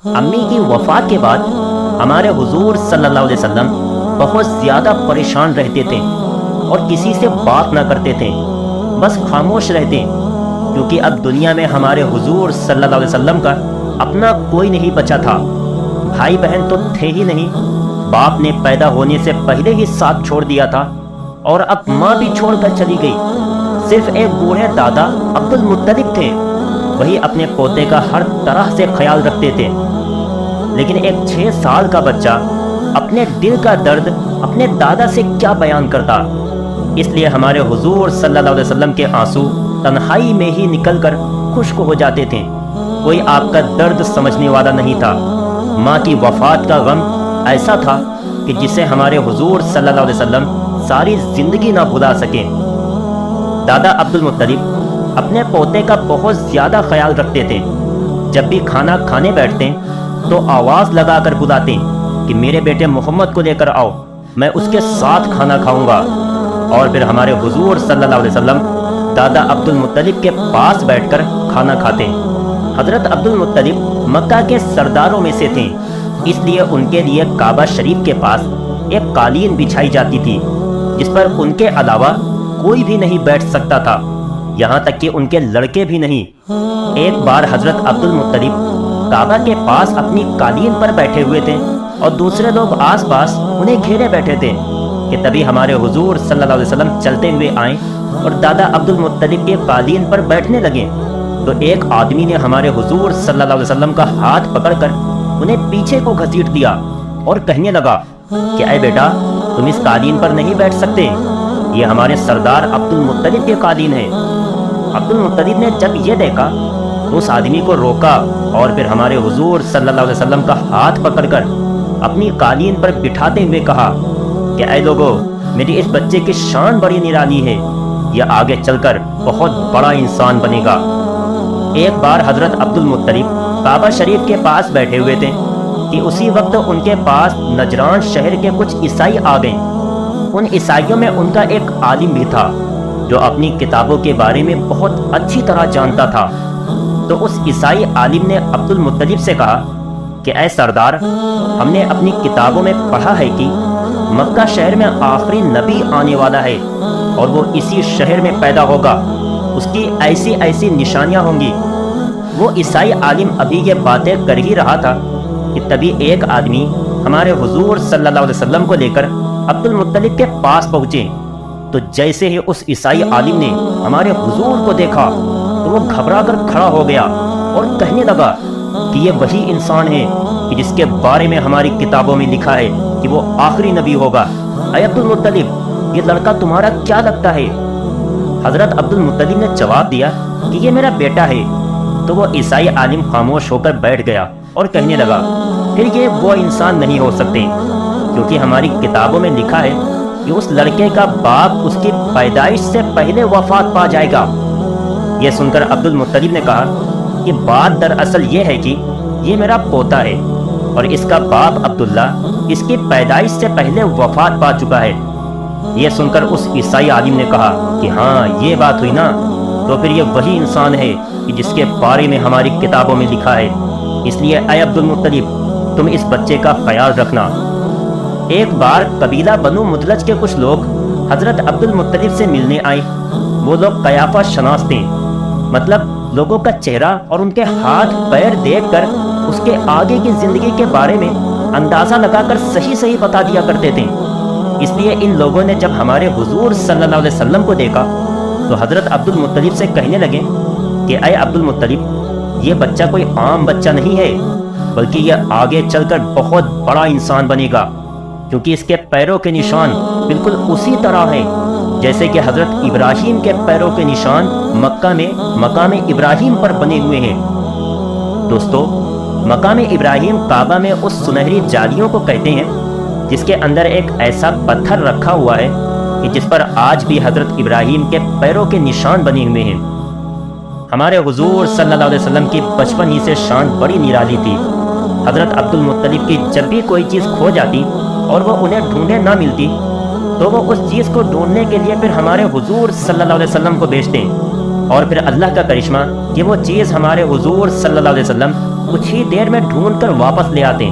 امی کی وفات کے بعد ہمارے حضور صلی اللہ علیہ وسلم بہت زیادہ پریشان رہتے تھے اور کسی سے بات نہ کرتے تھے، بس خاموش رہتے، کیونکہ اب دنیا میں ہمارے حضور صلی اللہ علیہ وسلم کا اپنا کوئی نہیں بچا تھا۔ بھائی بہن تو تھے ہی نہیں، باپ نے پیدا ہونے سے پہلے ہی ساتھ چھوڑ دیا تھا، اور اب ماں بھی چھوڑ کر چلی گئی۔ صرف ایک بوڑھے دادا عبد المطلب تھے، وہی اپنے پوتے کا ہر طرح سے خیال رکھتے تھے۔ لیکن ایک 6 سال کا بچہ اپنے دل کا درد اپنے دادا سے کیا بیان کرتا؟ اس لیے ہمارے حضور صلی اللہ علیہ وسلم کے آنسو تنہائی میں ہی نکل کر خشک ہو جاتے تھے۔ کوئی آپ کا درد سمجھنے والا نہیں تھا۔ ماں کی وفات کا غم ایسا تھا کہ جسے ہمارے حضور صلی اللہ علیہ وسلم ساری زندگی نہ بھلا سکے۔ دادا عبد المطلب اپنے پوتے کا بہت زیادہ خیال رکھتے تھے۔ جب بھی کھانا کھانے بیٹھتے تو آواز لگا کر بلاتے کہ میرے بیٹے محمد کو لے کر آؤ، میں اس کے ساتھ کھانا کھاؤں گا۔ اور پھر ہمارے حضور صلی اللہ علیہ وسلم دادا عبد المطلب کے پاس بیٹھ کر کھانا کھاتے۔ حضرت عبد المطلب مکہ کے سرداروں میں سے تھے، اس لیے ان کے لیے کعبہ شریف کے پاس ایک قالین بچھائی جاتی تھی جس پر ان کے علاوہ کوئی بھی نہیں بیٹھ سکتا تھا، یہاں تک کہ ان کے لڑکے بھی نہیں۔ ایک بار حضرت عبد المطلب کعبہ کے پاس اپنی قالین پر بیٹھے ہوئے تھے اور دوسرے لوگ آس پاس انہیں گھیرے بیٹھے تھے کہ تبھی ہمارے حضور صلی اللہ علیہ وسلم چلتے ہوئے آئیں اور دادا عبد المطلب کے قالین پر بیٹھنے لگے۔ تو ایک آدمی نے ہمارے حضور صلی اللہ علیہ وسلم کا ہاتھ پکڑ کر انہیں پیچھے کو گھسیٹ دیا اور کہنے لگا کہ اے بیٹا، تم اس قالین پر نہیں بیٹھ سکتے، یہ ہمارے سردار عبد المطلب کے قالین ہے۔ عبد المطلب نے جب یہ دیکھا تو اس آدمی کو روکا اور پھر ہمارے حضور صلی اللہ علیہ وسلم کا ہاتھ پکڑ کر اپنی قالین پر بٹھاتے ہوئے کہا کہ اے لوگو، میری اس بچے کی شان بڑی نرالی ہے، یہ آگے چل کر بہت بڑا انسان بنے گا۔ ایک بار حضرت عبد المطلب کعبہ شریف کے پاس بیٹھے ہوئے تھے کہ اسی وقت ان کے پاس نجران شہر کے کچھ عیسائی آ گئے۔ ان عیسائیوں میں ان کا ایک عالم بھی تھا جو اپنی کتابوں کے بارے میں بہت اچھی طرح جانتا تھا۔ تو اس عیسائی عالم نے عبد المطلب سے کہا کہ اے سردار، ہم نے اپنی کتابوں میں پڑھا ہے کہ مکہ شہر میں آخری نبی آنے والا ہے اور وہ اسی شہر میں پیدا ہوگا، اس کی ایسی ایسی نشانیاں ہوں گی۔ وہ عیسائی عالم ابھی یہ باتیں کر ہی رہا تھا کہ تبھی ایک آدمی ہمارے حضور صلی اللہ علیہ وسلم کو لے کر عبد المطلب کے پاس پہنچے۔ تو جیسے ہی اس عیسائی عالم نے ہمارے حضور کو دیکھا تو وہ گھبرا کر کھڑا ہو گیا اور کہنے لگا کہ یہ وہی انسان ہے کہ جس کے بارے میں ہماری کتابوں میں لکھا ہے کہ وہ آخری نبی ہوگا۔ اے عبد المطلب، یہ لڑکا تمہارا کیا لگتا ہے؟ حضرت عبد المطلب نے جواب دیا کہ یہ میرا بیٹا ہے۔ تو وہ عیسائی عالم خاموش ہو کر بیٹھ گیا اور کہنے لگا پھر یہ وہ انسان نہیں ہو سکتے، کیونکہ ہماری کتابوں میں لکھا ہے کہ اس لڑکے کا باپ اس کی پیدائش سے پہلے وفات پا جائے گا۔ یہ سن کر عبد المطلب نے کہا کہ بات دراصل یہ ہے کہ یہ میرا پوتا ہے اور اس کا باپ عبداللہ اس کی پیدائش سے پہلے وفات پا چکا ہے۔ یہ سن کر اس عیسائی عالم نے کہا کہ ہاں یہ بات ہوئی نا، تو پھر یہ وہی انسان ہے کہ جس کے بارے میں ہماری کتابوں میں لکھا ہے، اس لیے اے عبد المطلب، تم اس بچے کا خیال رکھنا۔ ایک بار قبیلہ بنو مدلج کے کچھ لوگ حضرت عبد المطلب سے ملنے آئے۔ وہ لوگ قیافہ شناس تھے، مطلب لوگوں کا چہرہ اور ان کے ہاتھ پیر دیکھ کر اس کے آگے کی زندگی کے بارے میں اندازہ لگا کر صحیح صحیح بتا دیا کرتے تھے۔ اس لیے ان لوگوں نے جب ہمارے حضور صلی اللہ علیہ وسلم کو دیکھا تو حضرت عبد المطلب سے کہنے لگے کہ اے عبد المطلب، یہ بچہ کوئی عام بچہ نہیں ہے، بلکہ یہ آگے چل کر بہت بڑا انسان بنے گا، کیونکہ اس کے پیروں کے نشان بالکل اسی طرح ہیں جیسے کہ حضرت ابراہیم کے پیروں کے نشان مکہ میں مقام ابراہیم پر بنے ہوئے ہیں۔ دوستو، مقام ابراہیم کعبہ میں اس سنہری جالیوں کو کہتے ہیں جس کے اندر ایک ایسا پتھر رکھا ہوا ہے کہ جس پر آج بھی حضرت ابراہیم کے پیروں کے نشان بنے ہوئے ہیں۔ ہمارے حضور صلی اللہ علیہ وسلم کی بچپن ہی سے شان بڑی نرالی تھی۔ حضرت عبد المطلب کی جب بھی کوئی چیز کھو جاتی اور وہ انہیں ڈھونڈے نہ ملتی تو وہ اس چیز کو ڈھونڈنے کے لیے پھر ہمارے حضور صلی اللہ علیہ وسلم کو بھیجتے، اور پھر اللہ کا کرشمہ کہ وہ چیز ہمارے حضور صلی اللہ علیہ وسلم کچھ ہی دیر میں ڈھونڈ کر واپس لے آتے۔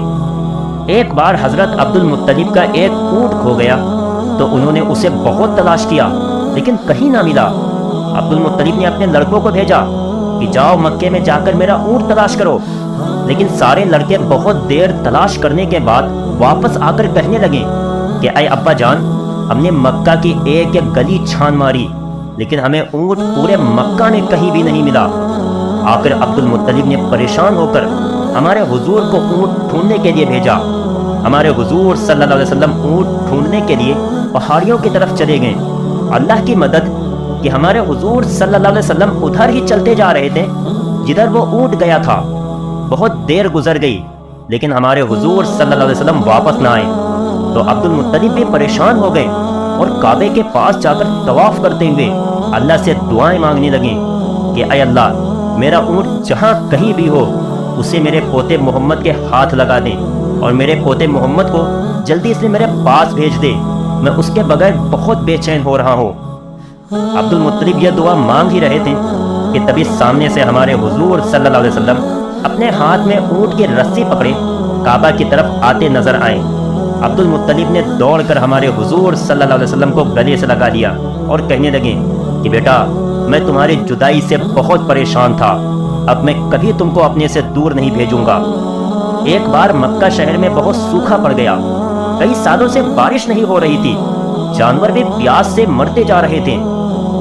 ایک بار حضرت عبد المطلب کا ایک اونٹ کھو گیا تو انہوں نے اسے بہت تلاش کیا لیکن کہیں نہ ملا۔ عبد المطلب نے اپنے لڑکوں کو بھیجا کہ جاؤ مکے میں جا کر میرا اونٹ تلاش کرو، لیکن سارے لڑکے بہت دیر تلاش کرنے کے بعد واپس آ کر کہنے لگے کہ اے ابا جان، ہم نے مکہ کی ایک ایک گلی چھان ماری لیکن ہمیں اونٹ پورے مکہ میں کہیں بھی نہیں ملا۔ آخر عبد المطلب نے پریشان ہو کر ہمارے حضور کو اونٹ ڈھونڈنے کے لیے بھیجا۔ ہمارے حضور صلی اللہ علیہ وسلم اونٹ ڈھونڈنے کے لیے پہاڑیوں کی طرف چلے گئے۔ اللہ کی مدد کہ ہمارے حضور صلی اللہ علیہ وسلم ادھر ہی چلتے جا رہے تھے جدھر وہ اونٹ گیا تھا۔ بہت دیر گزر گئی لیکن ہمارے حضور صلی اللہ علیہ وسلم واپس نہ آئے تو عبد المطلب بھی پریشان ہو گئے اور کعبے کے پاس جا کر طواف کرتے ہوئے اللہ سے دعائیں مانگنے لگے کہ اے اللہ، میرا اونٹ جہاں کہیں بھی ہو اسے میرے پوتے محمد کے ہاتھ لگا دیں اور میرے پوتے محمد کو جلدی سے میرے پاس بھیج دے، میں اس کے بغیر بہت بے چین ہو رہا ہوں۔ عبد المطلب یہ دعا مانگ ہی رہے تھے کہ تبھی سامنے سے ہمارے حضور صلی اللہ علیہ وسلم اپنے ہاتھ میں اونٹ کی رسی پکڑے کعبہ کی طرف آتے نظر آئے۔ عبد المطلب نے دوڑ کر ہمارے حضور صلی اللہ علیہ وسلم کو گلے سے لگا لیا اور کہنے لگے کہ بیٹا، میں تمہاری جدائی سے بہت پریشان تھا، اب میں کبھی تم کو اپنے سے دور نہیں بھیجوں گا۔ ایک بار مکہ شہر میں بہت سوکھا پڑ گیا، کئی سالوں سے بارش نہیں ہو رہی تھی، جانور بھی پیاس سے مرتے جا رہے تھے،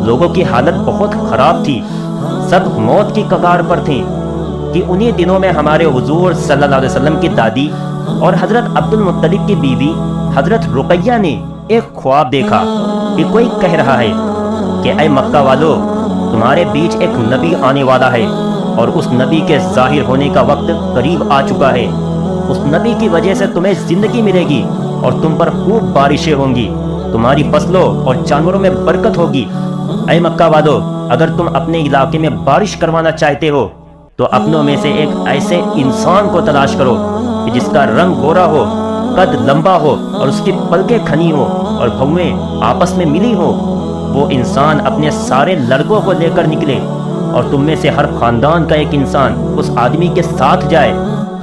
لوگوں کی حالت بہت خراب تھی، سب موت کی کگار پر تھے کہ انہی دنوں میں ہمارے حضور صلی اللہ علیہ وسلم کی دادی اور حضرت عبد المطلب کی بیوی حضرت رقیہ نے ایک خواب دیکھا کہ کوئی کہہ رہا ہے کہ اے مکہ والو، تمہارے بیچ ایک نبی آنے والا ہے اور اس نبی کے ظاہر ہونے کا وقت قریب آ چکا ہے، اس نبی کی وجہ سے تمہیں زندگی ملے گی اور تم پر خوب بارشیں ہوں گی، تمہاری فصلوں اور جانوروں میں برکت ہوگی۔ اے مکہ والو، اگر تم اپنے علاقے میں بارش کروانا چاہتے ہو تو اپنوں میں سے ایک ایسے انسان کو تلاش کرو کہ جس کا رنگ گورا ہو، قد لمبا ہو اور اس کی پلکیں کھنی ہو اور بھویں آپس میں ملی ہو۔ وہ انسان اپنے سارے لڑکوں کو لے کر نکلے اور تم میں سے ہر خاندان کا ایک انسان اس آدمی کے ساتھ جائے،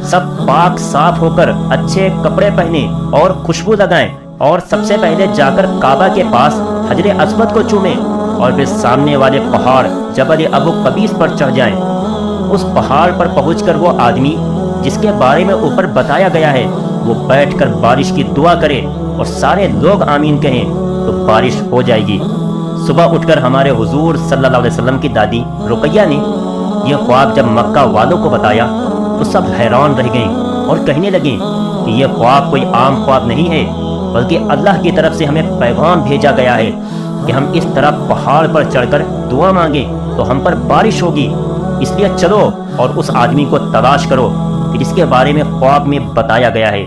سب پاک صاف ہو کر اچھے کپڑے پہنے اور خوشبو لگائیں اور سب سے پہلے جا کر کعبہ کے پاس حجر اسود کو چومیں اور پھر سامنے والے پہاڑ جبل ابو قبیس پر چڑھ جائیں۔ اس پہاڑ پر پہنچ کر وہ آدمی جس کے بارے میں اوپر بتایا گیا ہے وہ بیٹھ کر بارش کی دعا کرے اور سارے لوگ آمین کہیں تو بارش ہو جائے گی۔ صبح اٹھ کر ہمارے حضور صلی اللہ علیہ وسلم کی دادی رقیہ نے یہ خواب جب مکہ والوں کو بتایا تو سب حیران رہ گئیں اور کہنے لگیں کہ یہ خواب کوئی عام خواب نہیں ہے بلکہ اللہ کی طرف سے ہمیں پیغام بھیجا گیا ہے کہ ہم اس طرح پہاڑ پر چڑھ کر دعا مانگیں تو ہم پر بارش ہوگی، اس لیے چلو اور اس آدمی کو تلاش کرو کہ جس کے بارے میں خواب میں بتایا گیا ہے۔